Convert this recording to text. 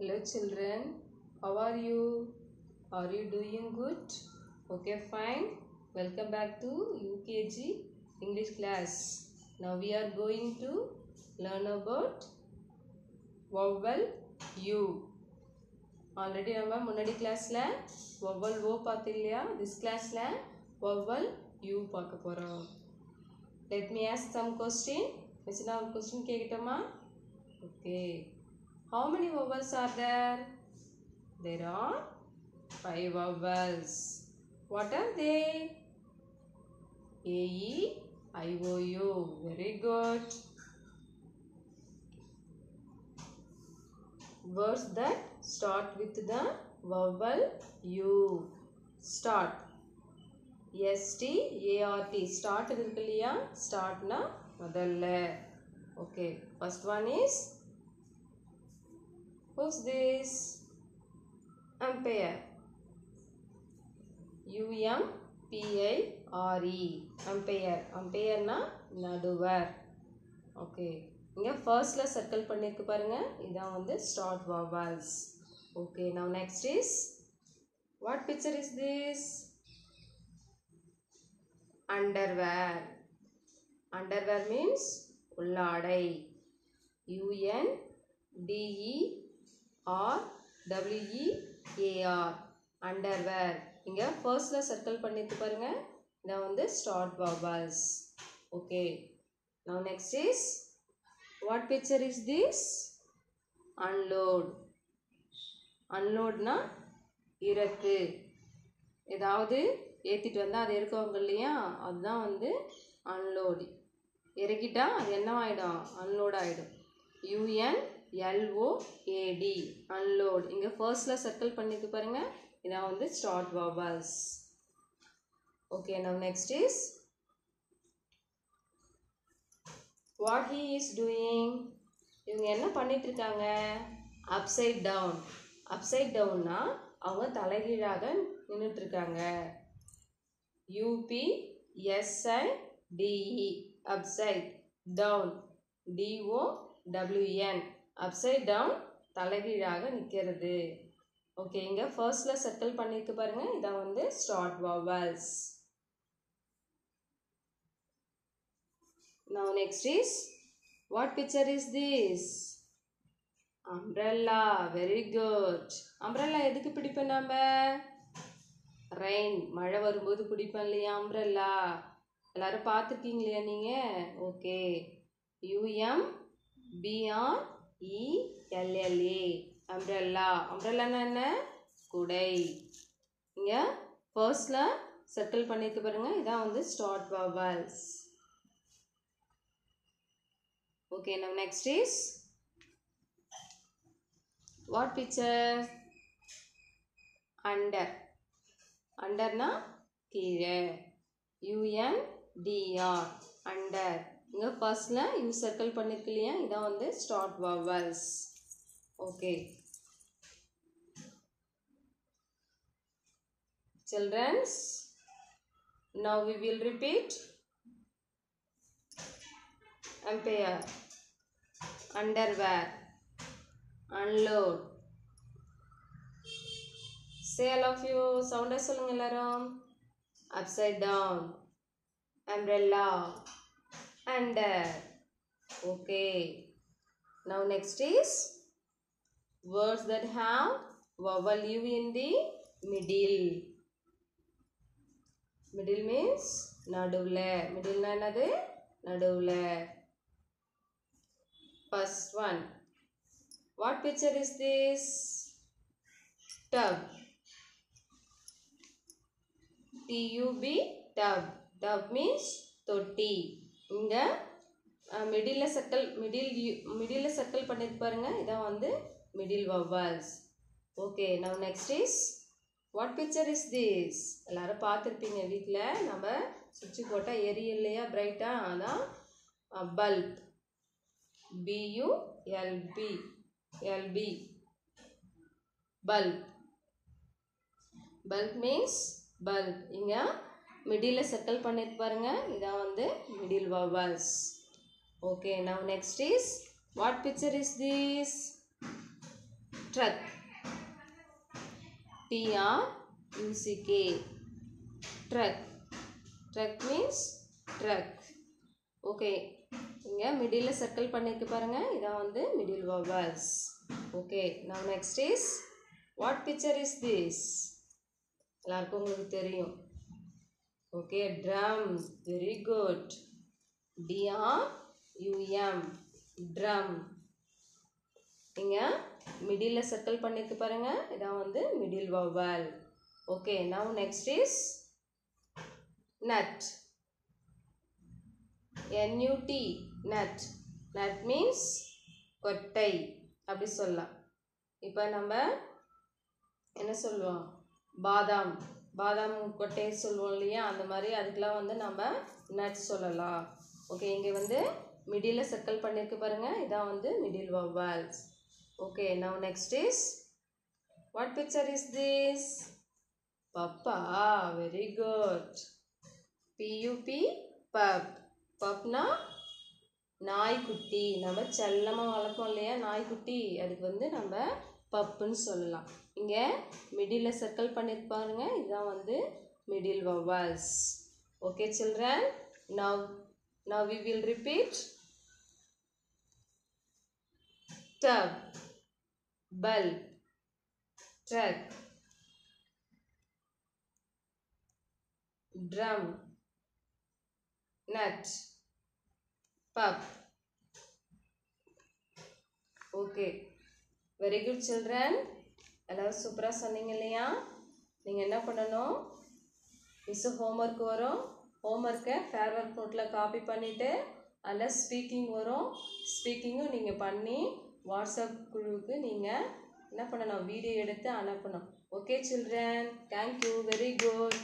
Hello children, how are you? Are you doing good? Okay, fine. Welcome back to UKG English class. Now we are going to learn about vowel U. Already நம்ம முன்னாடி கிளாஸ்ல vowel O பார்த்தில்லையா? This classல vowel U பார்க்க போறோம். Let me ask some question. Miss நான் ஒரு question கேக்கட்டுமா? Okay. How many vowels are there? There are 5 vowels. What are they? A, E, I, O, U. Very good. Words that start with the vowel U. Start. S-T-A-R-T. Start இருக்கு இல்லையா? Startனா முதல்ல. Okay. First one is, who's this? Umpire. U-M-P-I-R-E. Umpire. Umpire na நடுவர். Okay. இங்க firstல circle பண்ணிருக்கு பாருங்க. இதான் வந்து start vowels. Okay. Now next is, what picture is this? Underwear. Underwear means உள்ளாடை. U-N-D-E-R-W-E-A-R. Underwear. இங்க firstல circle பண்ணிட்டு பாருங்க. இதான் வந்து start vowels. Okay. Now next is, what picture is this? Unload. Unload na இறக்கு. ஏதாவது ஏத்திட்டு வந்தா அது இறக்குவாங்க இல்லையா? அதுதான் வந்து unload. இறக்கிட்டா அது என்னவாயிடும்? unload ஆயிடும். U-N-L-O-A-D. unload. இங்க firstல circle பண்ணிட்டு பாருங்க. இதான் வந்து start vowels. Okay, now next is, what he is doing? இவங்க என்ன பண்ணிட்டு இருக்காங்க? upside down. upside downனா அவங்க தலைகீழாக நின்னுட்டு இருக்காங்க. U-P-S-I-D-E. upside down. D-O-W-N. upside down தலைகீழாக நிக்கிறது. ஓகே, இங்க ஃபர்ஸ்ட்ல சர்க்கிள் பண்ணிருக்கு பாருங்க. இதான் வந்து start vowels. Now next is, what picture is this? Umbrella. Very good. Umbrella எதுக்கு பிடிப்போம் நாம? Rain. மழை வரும்போது பிடிப்போம் இல்லையா umbrella? எல்லாரும் பார்த்துருக்கீங்களா நீங்க? ஓகே. U-M-B-R-E-L-L-A. umbrella. umbrella என்ன? குடை. இங்க ஃபர்ஸ்ட்ல சர்க்கிள் பண்ணிட்டு பாருங்க. இதான் வந்து start vowels. Okay, now next is, what picture? Under. under na கீழே. U-N-D-R. under. இங்க ஃபர்ஸ்ட்ல U சர்க்கிள் பண்ணிருக்கு இல்லையா? இதான் வந்து start vowels. Okay. Childrens, now we will repeat. Umpire. Underwear. Unload. Say all of you, sound சொல்லுங்க எல்லாரும். Upside down. Umbrella. Under. Okay. Now next is, words that have vowel U in the middle. Middle means நடுவுல. middle na என்னது? நடுவுல. First one. What picture is this? Tub. T-U-B. tub. tub means தொட்டி. இங்க மிடில்ல circle பண்ணிட்டு பாருங்க. இதான் வந்து middle vowels. Okay, now next is, what picture is this? எல்லாரும் பார்த்துருப்பீங்க வீட்டில். நம்ம சுவிட்ச் போட்டால் எரியும் இல்லையா பிரைட்டா? அதான் bulb. B-U-L-B. L-B. bulb. bulb means bulb. இங்க மிடில்ல சர்க்கிள் பண்ணிட்டு பாருங்க. இதான் வந்து middle vowels. Okay, now next is, what picture is this? truck. T-R-U-C-K. Truck. Truck means truck. Okay. இங்க middle circle பண்ணிருக்கு பாருங்க. இதான் வந்து middle vowels. Okay. Now next is, what picture is this? எல்லாருக்கும் உங்களுக்கு தெரியும். Okay. Drum. Very good. D-R-U-M. Drum. இங்க middle circle பண்ணிருக்கு பாருங்க. இதான் வந்து middle vowel. Okay. Now next is nut. N-U-T. Nut. Nut means கொட்டை அப்படி சொல்லலாம். இப்போ நம்ம என்ன சொல்லுவோம்? பாதாம். பாதாம் கொட்டை சொல்லுவோம் இல்லையா? அந்த மாதிரி அதுக்கெல்லாம் வந்து நம்ம நட் சொல்லலாம். ஓகே, இங்கே வந்து மிடில் சர்க்கிள் பண்ணியிருக்கு பாருங்க. இதான் வந்து middle vowels. Okay, now next is, what picture is this? Papa. Very good. P-U-P. Pup. Pupனா நாய்க்குட்டி. நம்ம செல்லமாக வளர்ப்போம் இல்லையா நாய்க்குட்டி, அதுக்கு வந்து நம்ம பப்புன்னு சொல்லலாம். இங்கே மிடில் சர்க்கிள் பண்ணியிருப்பாருங்க. இதுதான் வந்து middle vowels. Okay children, now we will repeat. Tub, bulb, truck, drum, nut, pup. Okay, very good children. எல்லாரும் சூப்பராக சொன்னீங்க இல்லையா? நீங்கள் என்ன பண்ணணும்? மிஸ் ஹோம்ஒர்க் வரும். ஹோம்ஒர்க்கை ஃபேர் ஒர்க் நோட்டில் காப்பி பண்ணிவிட்டு அதில் ஸ்பீக்கிங் வரும். ஸ்பீக்கிங்கும் நீங்கள் பண்ணி வாட்ஸ்அப் குழுவுக்கு நீங்கள் என்ன பண்ணணும்? வீடியோ எடுத்து அனுப்பணும். Okay children, thank you, very good.